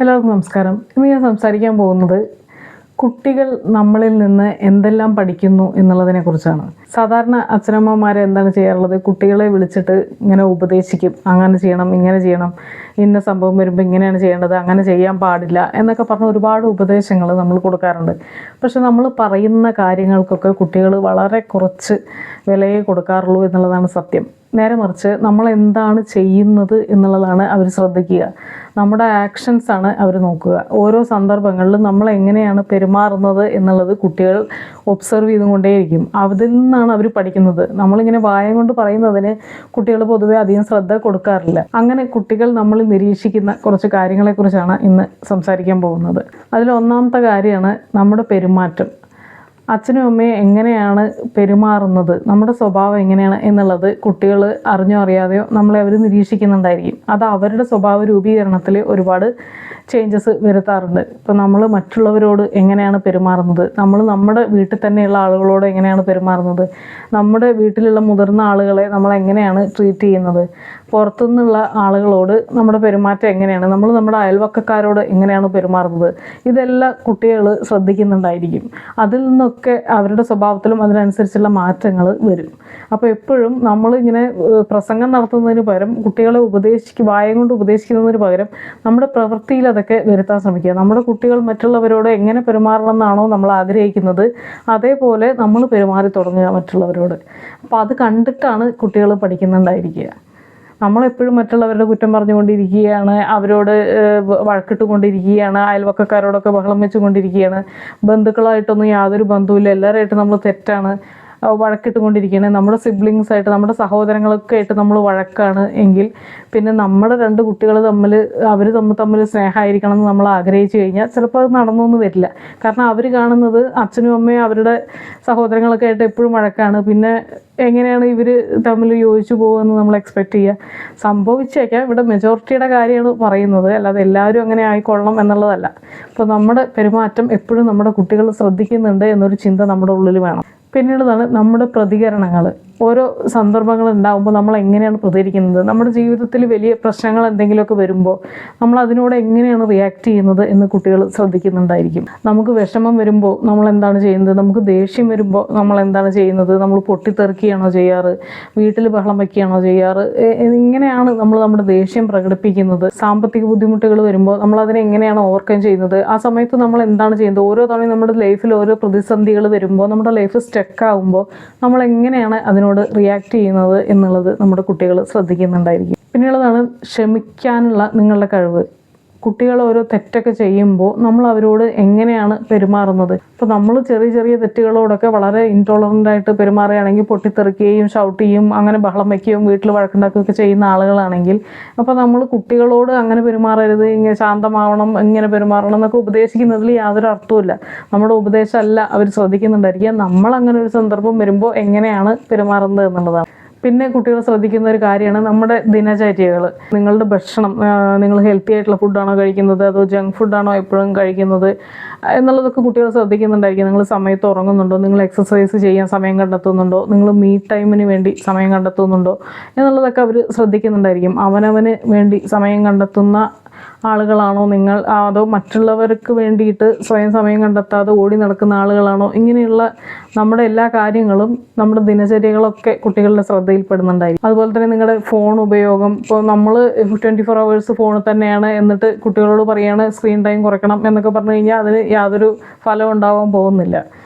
എല്ലാവർക്കും നമസ്കാരം. ഇന്ന് ഞാൻ സംസാരിക്കാൻ പോകുന്നത് കുട്ടികൾ നമ്മളിൽ നിന്ന് എന്തെല്ലാം പഠിക്കുന്നു എന്നുള്ളതിനെക്കുറിച്ചാണ്. സാധാരണ അച്ഛനമ്മമാരെ എന്താണ് ചെയ്യാറുള്ളത്? കുട്ടികളെ വിളിച്ചിട്ട് ഇങ്ങനെ ഉപദേശിക്കും. അങ്ങനെ ചെയ്യണം, ഇങ്ങനെ ചെയ്യണം, ഇന്ന സംഭവം വരുമ്പോൾ ഇങ്ങനെയാണ് ചെയ്യേണ്ടത്, അങ്ങനെ ചെയ്യാൻ പാടില്ല എന്നൊക്കെ പറഞ്ഞ് ഒരുപാട് ഉപദേശങ്ങൾ നമ്മൾ കൊടുക്കാറുണ്ട്. പക്ഷെ നമ്മൾ പറയുന്ന കാര്യങ്ങൾക്കൊക്കെ കുട്ടികൾ വളരെ കുറച്ച് വിലയെ കൊടുക്കാറുള്ളൂ എന്നുള്ളതാണ് സത്യം. നേരെ മറിച്ച് നമ്മൾ എന്താണ് ചെയ്യുന്നത് എന്നുള്ളതാണ് അവർ ശ്രദ്ധിക്കുക. നമ്മുടെ ആക്ഷൻസാണ് അവർ നോക്കുക. ഓരോ സന്ദർഭങ്ങളിലും നമ്മൾ എങ്ങനെയാണ് പെരുമാറുന്നത് എന്നുള്ളത് കുട്ടികൾ ഒബ്സർവ് ചെയ്തുകൊണ്ടേയിരിക്കും. അതിൽ നിന്നാണ് അവർ പഠിക്കുന്നത്. നമ്മളിങ്ങനെ വായം കൊണ്ട് പറയുന്നതിന് കുട്ടികൾ പൊതുവെ അധികം ശ്രദ്ധ കൊടുക്കാറില്ല. അങ്ങനെ കുട്ടികൾ നമ്മൾ നിരീക്ഷിക്കുന്ന കുറച്ച് കാര്യങ്ങളെക്കുറിച്ചാണ് ഇന്ന് സംസാരിക്കാൻ പോകുന്നത്. അതിൽ ഒന്നാമത്തെ കാര്യമാണ് നമ്മുടെ പെരുമാറ്റം. അച്ഛനും അമ്മയും എങ്ങനെയാണ് പെരുമാറുന്നത്, നമ്മുടെ സ്വഭാവം എങ്ങനെയാണ് എന്നുള്ളത് കുട്ടികൾ അറിഞ്ഞോ അറിയാതെയോ നമ്മളെ അവർ നിരീക്ഷിക്കുന്നുണ്ടായിരിക്കും. അത് അവരുടെ സ്വഭാവ രൂപീകരണത്തിൽ ഒരുപാട് ചേഞ്ചസ് വരുത്താറുണ്ട്. ഇപ്പോൾ നമ്മൾ മറ്റുള്ളവരോട് എങ്ങനെയാണ് പെരുമാറുന്നത്, നമ്മൾ നമ്മുടെ വീട്ടിൽ തന്നെയുള്ള ആളുകളോട് എങ്ങനെയാണ് പെരുമാറുന്നത്, നമ്മുടെ വീട്ടിലുള്ള മുതിർന്ന ആളുകളെ നമ്മൾ എങ്ങനെയാണ് ട്രീറ്റ് ചെയ്യുന്നത്, പുറത്തുനിന്നുള്ള ആളുകളോട് നമ്മുടെ പെരുമാറ്റം എങ്ങനെയാണ്, നമ്മൾ നമ്മുടെ അയൽവക്കക്കാരോട് എങ്ങനെയാണ് പെരുമാറുന്നത്, ഇതെല്ലാം കുട്ടികൾ ശ്രദ്ധിക്കുന്നുണ്ടായിരിക്കും. അതിൽ നിന്നൊക്കെ അവരുടെ സ്വഭാവത്തിലും അതിനനുസരിച്ചുള്ള മാറ്റങ്ങൾ വരും. അപ്പോൾ എപ്പോഴും നമ്മളിങ്ങനെ പ്രസംഗം നടത്തുന്നതിന് പകരം കുട്ടികളെ വായം കൊണ്ട് ഉപദേശിക്കുന്നതിന് പകരം നമ്മുടെ പ്രവൃത്തിയിൽ അതൊക്കെ വരുത്താൻ ശ്രമിക്കുക. നമ്മുടെ കുട്ടികൾ മറ്റുള്ളവരോട് എങ്ങനെ പെരുമാറണം എന്നാണോ നമ്മൾ ആഗ്രഹിക്കുന്നത്, അതേപോലെ നമ്മൾ പെരുമാറി തുടങ്ങുക മറ്റുള്ളവരോട്. അപ്പോൾ അത് കണ്ടിട്ടാണ് കുട്ടികൾ പഠിക്കുന്നുണ്ടായിരിക്കുക. നമ്മളെപ്പോഴും മറ്റുള്ളവരുടെ കുറ്റം പറഞ്ഞുകൊണ്ടിരിക്കുകയാണ്, അവരോട് വഴക്കിട്ടുകൊണ്ടിരിക്കുകയാണ്, അയൽവക്കക്കാരോടൊക്കെ ബഹളം വെച്ചുകൊണ്ടിരിക്കുകയാണ്, ബന്ധുക്കളായിട്ടൊന്നും യാതൊരു ബന്ധവുമില്ല, എല്ലാവരുമായിട്ട് നമ്മൾ തെറ്റാണ്, വഴക്കിട്ടുകൊണ്ടിരിക്കുകയാണ്, നമ്മുടെ സിബ്ലിങ്സായിട്ട് നമ്മുടെ സഹോദരങ്ങളൊക്കെ ആയിട്ട് നമ്മൾ വഴക്കാണ് എങ്കിൽ പിന്നെ നമ്മുടെ രണ്ട് കുട്ടികൾ അവർ തമ്മിൽ സ്നേഹമായിരിക്കണം എന്ന് നമ്മൾ ആഗ്രഹിച്ചു കഴിഞ്ഞാൽ ചിലപ്പോൾ അത് നടന്നൊന്നും വരില്ല. കാരണം അവർ കാണുന്നത് അച്ഛനും അമ്മയും അവരുടെ സഹോദരങ്ങളൊക്കെ ആയിട്ട് എപ്പോഴും വഴക്കാണ്. പിന്നെ എങ്ങനെയാണ് ഇവർ തമ്മിൽ യോജിച്ചു പോകുമെന്ന് നമ്മൾ എക്സ്പെക്റ്റ് ചെയ്യുക? സംഭവിച്ചേക്കാം. ഇവിടെ മെജോറിറ്റിയുടെ കാര്യമാണ് പറയുന്നത്, അല്ലാതെ എല്ലാവരും അങ്ങനെ ആയിക്കൊള്ളണം എന്നുള്ളതല്ല. അപ്പോൾ നമ്മുടെ പെരുമാറ്റം എപ്പോഴും നമ്മുടെ കുട്ടികൾ ശ്രദ്ധിക്കുന്നുണ്ട് എന്നൊരു ചിന്ത നമ്മുടെ ഉള്ളിൽ വേണം. പിന്നീടുള്ളതാണ് നമ്മുടെ പ്രതികരണങ്ങൾ. ഓരോ സന്ദർഭങ്ങൾ ഉണ്ടാകുമ്പോൾ നമ്മൾ എങ്ങനെയാണ് പ്രതികരിക്കുന്നത്, നമ്മുടെ ജീവിതത്തിൽ വലിയ പ്രശ്നങ്ങൾ എന്തെങ്കിലുമൊക്കെ വരുമ്പോൾ നമ്മൾ അതിനോട് എങ്ങനെയാണ് റിയാക്ട് ചെയ്യുന്നത് എന്ന് കുട്ടികൾ ശ്രദ്ധിക്കുന്നുണ്ടായിരിക്കും. നമുക്ക് വിഷമം വരുമ്പോൾ നമ്മൾ എന്താണ് ചെയ്യുന്നത്, നമുക്ക് ദേഷ്യം വരുമ്പോൾ നമ്മൾ എന്താണ് ചെയ്യുന്നത്, നമ്മൾ പൊട്ടിത്തെറിക്കുകയാണോ ചെയ്യാറ്, വീട്ടിൽ ബഹളം വയ്ക്കുകയാണോ ചെയ്യാറ്, ഇങ്ങനെയാണ് നമ്മൾ നമ്മുടെ ദേഷ്യം പ്രകടിപ്പിക്കുന്നത്. സാമ്പത്തിക ബുദ്ധിമുട്ടുകൾ വരുമ്പോൾ നമ്മൾ അതിനെ എങ്ങനെയാണ് ഓവർകം ചെയ്യുന്നത്, ആ സമയത്ത് നമ്മൾ എന്താണ് ചെയ്യുന്നത്, ഓരോ തവണയും നമ്മുടെ ലൈഫിൽ ഓരോ പ്രതിസന്ധികൾ വരുമ്പോൾ നമ്മുടെ ലൈഫ് സ്റ്റക്കാകുമ്പോൾ നമ്മൾ എങ്ങനെയാണ് അതിനോട് റിയാക്ട് ചെയ്യുന്നത് എന്നുള്ളത് നമ്മുടെ കുട്ടികൾ ശ്രദ്ധിക്കുന്നുണ്ടായിരിക്കും. പിന്നെയുള്ളതാണ് ക്ഷമിക്കാനുള്ള നിങ്ങളുടെ കഴിവ്. കുട്ടികൾ ഓരോ തെറ്റൊക്കെ ചെയ്യുമ്പോൾ നമ്മൾ അവരോട് എങ്ങനെയാണ് പെരുമാറുന്നത്. ഇപ്പോൾ നമ്മൾ ചെറിയ ചെറിയ തെറ്റുകളോടൊക്കെ വളരെ ഇൻടോളറൻ്റായിട്ട് പെരുമാറുകയാണെങ്കിൽ, പൊട്ടിത്തെറിക്കുകയും ഷൗട്ട് ചെയ്യും, അങ്ങനെ ബഹളം വയ്ക്കുകയും വീട്ടിൽ വഴക്കുണ്ടാക്കുകയൊക്കെ ചെയ്യുന്ന ആളുകളാണെങ്കിൽ, അപ്പോൾ നമ്മൾ കുട്ടികളോട് അങ്ങനെ പെരുമാറരുത്, ഇങ്ങനെ ശാന്തമാവണം, ഇങ്ങനെ പെരുമാറണം എന്നൊക്കെ ഉപദേശിക്കുന്നതിൽ യാതൊരു അർത്ഥവുമില്ല. നമ്മുടെ ഉപദേശമല്ല അവർ ശ്രദ്ധിക്കുന്നുണ്ടായിരിക്കുക. നമ്മൾ അങ്ങനെ ഒരു സന്ദർഭം വരുമ്പോൾ എങ്ങനെയാണ് പെരുമാറുന്നത് എന്നുള്ളതാണ്. പിന്നെ കുട്ടികൾ ശ്രദ്ധിക്കുന്ന ഒരു കാര്യമാണ് നമ്മുടെ ദിനചര്യകൾ. നിങ്ങളുടെ ഭക്ഷണം, നിങ്ങൾ ഹെൽത്തി ആയിട്ടുള്ള ഫുഡാണോ കഴിക്കുന്നത്, അതോ ജങ്ക് ഫുഡാണോ എപ്പോഴും കഴിക്കുന്നത് എന്നുള്ളതൊക്കെ കുട്ടികൾ ശ്രദ്ധിക്കുന്നുണ്ടായിരിക്കും. നിങ്ങൾ സമയത്ത് ഉറങ്ങുന്നുണ്ടോ, നിങ്ങൾ എക്സസൈസ് ചെയ്യാൻ സമയം കണ്ടെത്തുന്നുണ്ടോ, നിങ്ങൾ മീ ടൈമിന് വേണ്ടി സമയം കണ്ടെത്തുന്നുണ്ടോ എന്നുള്ളതൊക്കെ അവർ ശ്രദ്ധിക്കുന്നുണ്ടായിരിക്കും. അവനവന് വേണ്ടി സമയം കണ്ടെത്തുന്ന ആളുകളാണോ നിങ്ങൾ, അതോ മറ്റുള്ളവർക്ക് വേണ്ടിയിട്ട് സ്വയം സമയം കണ്ടെത്താതെ ഓടി നടക്കുന്ന ആളുകളാണോ? ഇങ്ങനെയുള്ള നമ്മുടെ എല്ലാ കാര്യങ്ങളും, നമ്മുടെ ദിനചര്യകളൊക്കെ കുട്ടികളുടെ ശ്രദ്ധയിൽപ്പെടുന്നുണ്ടായിരിക്കും. അതുപോലെ തന്നെ നിങ്ങളുടെ ഫോൺ ഉപയോഗം. ഇപ്പോൾ നമ്മൾ 24 hours ഫോണിൽ തന്നെയാണ്, എന്നിട്ട് കുട്ടികളോട് പറയുകയാണ് സ്ക്രീൻ ടൈം കുറയ്ക്കണം എന്നൊക്കെ പറഞ്ഞു കഴിഞ്ഞാൽ അതിന് യാതൊരു ഫലം ഉണ്ടാവാൻ പോകുന്നില്ല.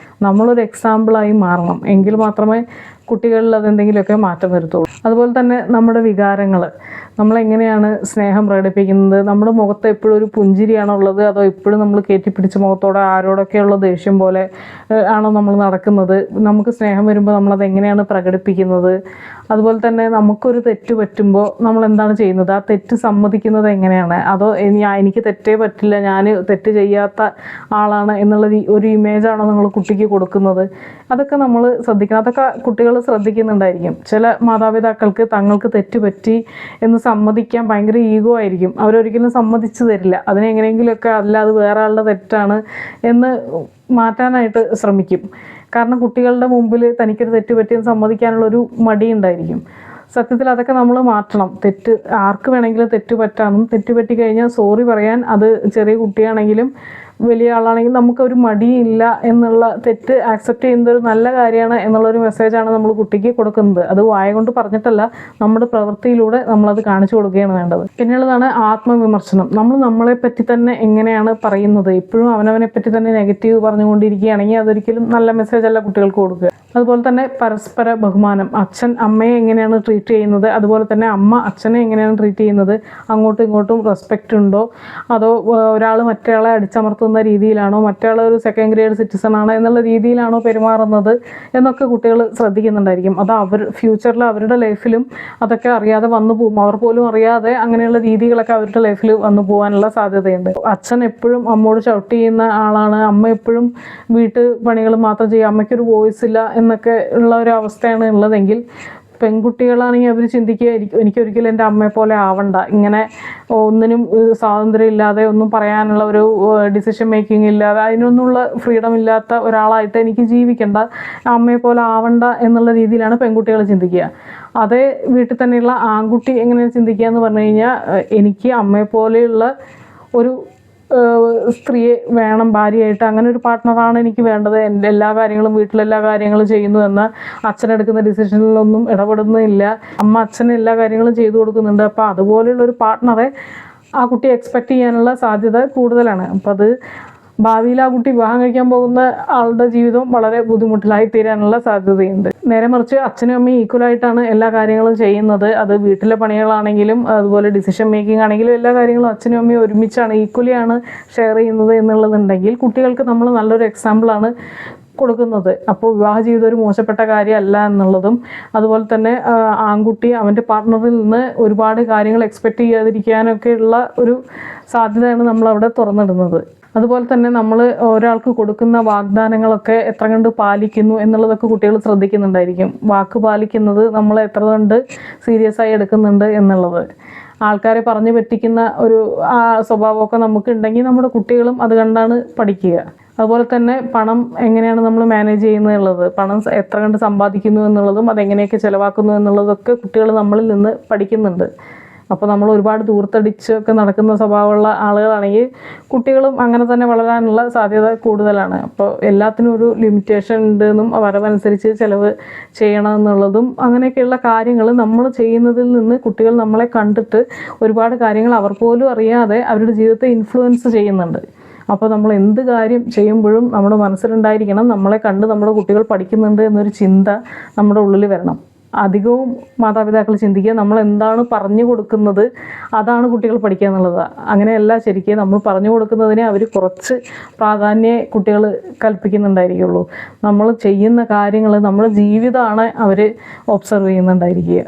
നമ്മളൊരു എക്സാമ്പിളായി മാറണം, എങ്കിൽ മാത്രമേ കുട്ടികളിൽ അതെന്തെങ്കിലുമൊക്കെ മാറ്റം വരുത്തുള്ളൂ. അതുപോലെ തന്നെ നമ്മുടെ വികാരങ്ങൾ. നമ്മളെങ്ങനെയാണ് സ്നേഹം പ്രകടിപ്പിക്കുന്നത്, നമ്മുടെ മുഖത്ത് എപ്പോഴും ഒരു പുഞ്ചിരിയാണോ ഉള്ളത്, അതോ എപ്പോഴും നമ്മൾ കയറ്റിപ്പിടിച്ച മുഖത്തോടെ ആരോടൊക്കെയുള്ള ദേഷ്യം പോലെ ആണോ നമ്മൾ നടക്കുന്നത്, നമുക്ക് സ്നേഹം വരുമ്പോൾ നമ്മളത് എങ്ങനെയാണ് പ്രകടിപ്പിക്കുന്നത്. അതുപോലെ തന്നെ നമുക്കൊരു തെറ്റ് പറ്റുമ്പോൾ നമ്മൾ എന്താണ് ചെയ്യുന്നത്, ആ തെറ്റ് സമ്മതിക്കുന്നത് എങ്ങനെയാണ്, അതോ എനിക്ക് തെറ്റേ പറ്റില്ല, ഞാൻ തെറ്റ് ചെയ്യാത്ത ആളാണ് എന്നുള്ള ഒരു ഇമേജാണോ നിങ്ങൾ കുട്ടിക്ക് കൊടുക്കുന്നത്. അതൊക്കെ നമ്മൾ ശ്രദ്ധിക്കണം. അതൊക്കെ കുട്ടികൾ ശ്രദ്ധിക്കുന്നുണ്ടായിരിക്കും. ചില മാതാപിതാക്കൾക്ക് തങ്ങൾക്ക് തെറ്റ് പറ്റി എന്ന് സമ്മതിക്കാൻ ഭയങ്കര ഈഗോ ആയിരിക്കും. അവരൊരിക്കലും സമ്മതിച്ചു തരില്ല. അതിനെങ്ങനെയെങ്കിലുമൊക്കെ അല്ല, അത് വേറെ ആളുടെ തെറ്റാണ് എന്ന് മാറ്റാനായിട്ട് ശ്രമിക്കും. കാരണം കുട്ടികളുടെ മുമ്പിൽ തനിക്കൊരു തെറ്റ് പറ്റിയെന്ന് സമ്മതിക്കാനുള്ളൊരു മടി ഉണ്ടായിരിക്കും. സത്യത്തിൽ അതൊക്കെ നമ്മൾ മാറ്റണം. തെറ്റ് ആർക്ക് വേണമെങ്കിലും തെറ്റ് പറ്റാമെന്നും, തെറ്റ് പറ്റിക്കഴിഞ്ഞാൽ സോറി പറയാൻ, അത് ചെറിയ കുട്ടിയാണെങ്കിലും വലിയ ആളാണെങ്കിൽ നമുക്കൊരു മടിയില്ല എന്നുള്ള, തെറ്റ് ആക്സെപ്റ്റ് ചെയ്യുന്നത് ഒരു നല്ല കാര്യമാണ് എന്നുള്ളൊരു മെസ്സേജാണ് നമ്മൾ കുട്ടിക്ക് കൊടുക്കുന്നത്. അത് വായ കൊണ്ട് പറഞ്ഞിട്ടല്ല, നമ്മുടെ പ്രവൃത്തിയിലൂടെ നമ്മളത് കാണിച്ചു കൊടുക്കുകയാണ് വേണ്ടത്. പിന്നെയുള്ളതാണ് ആത്മവിമർശനം. നമ്മൾ നമ്മളെ പറ്റി തന്നെ എങ്ങനെയാണ് പറയുന്നത്, ഇപ്പോഴും അവനവനെ പറ്റി തന്നെ നെഗറ്റീവ് പറഞ്ഞുകൊണ്ടിരിക്കുകയാണെങ്കിൽ അതൊരിക്കലും നല്ല മെസ്സേജ് അല്ല കുട്ടികൾക്ക് കൊടുക്കുക. അതുപോലെ തന്നെ പരസ്പര ബഹുമാനം. അച്ഛൻ അമ്മയെ എങ്ങനെയാണ് ട്രീറ്റ് ചെയ്യുന്നത്, അതുപോലെ തന്നെ അമ്മ അച്ഛനെ എങ്ങനെയാണ് ട്രീറ്റ് ചെയ്യുന്നത്, അങ്ങോട്ടും ഇങ്ങോട്ടും റെസ്പെക്റ്റ് ഉണ്ടോ, അതോ ഒരാൾ മറ്റേയാളെ അടിച്ചമർത്തുന്ന രീതിയിലാണോ, മറ്റേയാൾ ഒരു സെക്കൻഡ് ഗ്രേഡ് സിറ്റിസൺ ആണ് എന്നുള്ള രീതിയിലാണോ പെരുമാറുന്നത് എന്നൊക്കെ കുട്ടികൾ ശ്രദ്ധിക്കുന്നുണ്ടായിരിക്കും. അത് ഫ്യൂച്ചറിൽ അവരുടെ ലൈഫിലും അതൊക്കെ അറിയാതെ വന്നു പോകും. അവർ പോലും അറിയാതെ അങ്ങനെയുള്ള രീതികളൊക്കെ അവരുടെ ലൈഫിൽ വന്നു പോകാനുള്ള സാധ്യതയുണ്ട്. അച്ഛൻ എപ്പോഴും അമ്മോട് ഷൗട്ട് ചെയ്യുന്ന ആളാണ്, അമ്മ എപ്പോഴും വീട്ടു പണികൾ മാത്രം ചെയ്യും, അമ്മയ്ക്കൊരു വോയിസ് ഇല്ല എന്നൊക്കെ ഉള്ള ഒരു അവസ്ഥയാണ് ഉള്ളതെങ്കിൽ, പെൺകുട്ടികളാണെങ്കിൽ അവർ ചിന്തിക്കുക, എനിക്കൊരിക്കലും എൻ്റെ അമ്മയെ പോലെ ആവണ്ട, ഇങ്ങനെ ഒന്നിനും സ്വാതന്ത്ര്യം ഇല്ലാതെ, ഒന്നും പറയാനുള്ള ഒരു ഡിസിഷൻ മേക്കിംഗ് ഇല്ലാതെ, അതിനൊന്നുള്ള ഫ്രീഡം ഇല്ലാത്ത ഒരാളായിട്ട് എനിക്ക് ജീവിക്കണ്ട, അമ്മയെ പോലെ ആവണ്ട എന്നുള്ള രീതിയിലാണ് പെൺകുട്ടികൾ ചിന്തിക്കുക. അതേ വീട്ടിൽ തന്നെയുള്ള ആൺകുട്ടി എങ്ങനെയാണ് ചിന്തിക്കുക എന്ന് പറഞ്ഞു കഴിഞ്ഞാൽ, എനിക്ക് അമ്മയെ പോലെയുള്ള ഒരു സ്ത്രീയെ വേണം ഭാര്യയായിട്ട്, അങ്ങനെ ഒരു പാർട്ട്ണറാണ് എനിക്ക് വേണ്ടത്, എൻ്റെ എല്ലാ കാര്യങ്ങളും വീട്ടിലെല്ലാ കാര്യങ്ങളും ചെയ്യുന്നു എന്ന, അച്ഛനെടുക്കുന്ന ഡിസിഷനിലൊന്നും ഇടപെടുന്നില്ല, അമ്മ അച്ഛന് എല്ലാ കാര്യങ്ങളും ചെയ്തു കൊടുക്കുന്നുണ്ട്. അപ്പോൾ അതുപോലെയുള്ളൊരു പാർട്ട്ണറെ ആ കുട്ടി എക്സ്പെക്റ്റ് ചെയ്യാനുള്ള സാധ്യത കൂടുതലാണ്. അപ്പോൾ അത് ഭാവിയിൽ ആ കുട്ടി വിവാഹം കഴിക്കാൻ പോകുന്ന ആളുടെ ജീവിതം വളരെ ബുദ്ധിമുട്ടിലായി തീരാനുള്ള സാധ്യതയുണ്ട്. നേരെ മറിച്ച് അച്ഛനും അമ്മയും ഈക്വലായിട്ടാണ് എല്ലാ കാര്യങ്ങളും ചെയ്യുന്നത്. അത് വീട്ടിലെ പണികളാണെങ്കിലും അതുപോലെ ഡിസിഷൻ മേക്കിംഗ് ആണെങ്കിലും എല്ലാ കാര്യങ്ങളും അച്ഛനും അമ്മയും ഒരുമിച്ചാണ്, ഈക്വലിയാണ് ഷെയർ ചെയ്യുന്നത് എന്നുള്ളതുണ്ടെങ്കിൽ കുട്ടികൾക്ക് നമ്മൾ നല്ലൊരു എക്സാമ്പിളാണ് കൊടുക്കുന്നത്. അപ്പോൾ വിവാഹ ജീവിതം ഒരു മോശപ്പെട്ട കാര്യമല്ല എന്നുള്ളതും, അതുപോലെ തന്നെ ആൺകുട്ടി അവൻ്റെ പാർട്ട്ണറിൽ നിന്ന് ഒരുപാട് കാര്യങ്ങൾ എക്സ്പെക്റ്റ് ചെയ്യാതിരിക്കാനൊക്കെയുള്ള ഒരു സാധ്യതയാണ് നമ്മളവിടെ തുറന്നിടുന്നത്. അതുപോലെ തന്നെ നമ്മൾ ഒരാൾക്ക് കൊടുക്കുന്ന വാഗ്ദാനങ്ങളൊക്കെ എത്ര കണ്ട് പാലിക്കുന്നു എന്നുള്ളതൊക്കെ കുട്ടികൾ ശ്രദ്ധിക്കുന്നുണ്ടായിരിക്കും. വാക്ക് പാലിക്കുന്നത് നമ്മൾ എത്ര കണ്ട് സീരിയസ് ആയി എടുക്കുന്നുണ്ട് എന്നുള്ളത്. ആൾക്കാരെ പറഞ്ഞു പറ്റിക്കുന്ന ഒരു സ്വഭാവമൊക്കെ നമുക്കുണ്ടെങ്കിൽ നമ്മുടെ കുട്ടികളും അത് കണ്ടാണ് പഠിക്കുക. അതുപോലെ തന്നെ പണം എങ്ങനെയാണ് നമ്മൾ മാനേജ് ചെയ്യുന്നത്, പണം എത്ര കണ്ട് സമ്പാദിക്കുന്നു എന്നുള്ളതും അതെങ്ങനെയൊക്കെ ചിലവാക്കുന്നു എന്നുള്ളതൊക്കെ കുട്ടികൾ നമ്മളിൽ നിന്ന് പഠിക്കുന്നുണ്ട്. അപ്പോൾ നമ്മൾ ഒരുപാട് ദൂർത്തടിച്ചൊക്കെ നടക്കുന്ന സ്വഭാവമുള്ള ആളുകളാണെങ്കിൽ കുട്ടികളും അങ്ങനെ തന്നെ വളരാനുള്ള സാധ്യത കൂടുതലാണ്. അപ്പോൾ എല്ലാത്തിനും ഒരു ലിമിറ്റേഷൻ ഉണ്ടെന്നും വരവനുസരിച്ച് ചിലവ് ചെയ്യണമെന്നുള്ളതും അങ്ങനെയൊക്കെയുള്ള കാര്യങ്ങൾ നമ്മൾ ചെയ്യുന്നതിൽ നിന്ന് കുട്ടികൾ നമ്മളെ കണ്ടിട്ട് ഒരുപാട് കാര്യങ്ങൾ അവർ പോലും അറിയാതെ അവരുടെ ജീവിതത്തെ ഇൻഫ്ലുവൻസ് ചെയ്യുന്നുണ്ട്. അപ്പോൾ നമ്മൾ എന്ത് കാര്യം ചെയ്യുമ്പോഴും നമ്മുടെ മനസ്സിലുണ്ടായിരിക്കണം, നമ്മളെ കണ്ട് നമ്മുടെ കുട്ടികൾ പഠിക്കുന്നുണ്ട് എന്നൊരു ചിന്ത നമ്മുടെ ഉള്ളിൽ വരണം. അധികവും മാതാപിതാക്കൾ ചിന്തിക്കുക, നമ്മൾ എന്താണ് പറഞ്ഞു കൊടുക്കുന്നത് അതാണ് കുട്ടികൾ പഠിക്കുക എന്നുള്ളത്. അങ്ങനെയല്ല ശരിക്കും. നമ്മൾ പറഞ്ഞു കൊടുക്കുന്നതിനെ അവർ കുറച്ച് പ്രാധാന്യം കുട്ടികൾ കൽപ്പിക്കുന്നുണ്ടായിരിക്കുള്ളൂ. നമ്മൾ ചെയ്യുന്ന കാര്യങ്ങൾ, നമ്മുടെ ജീവിതമാണ് അവർ ഒബ്സർവ് ചെയ്യുന്നുണ്ടായിരിക്കുക.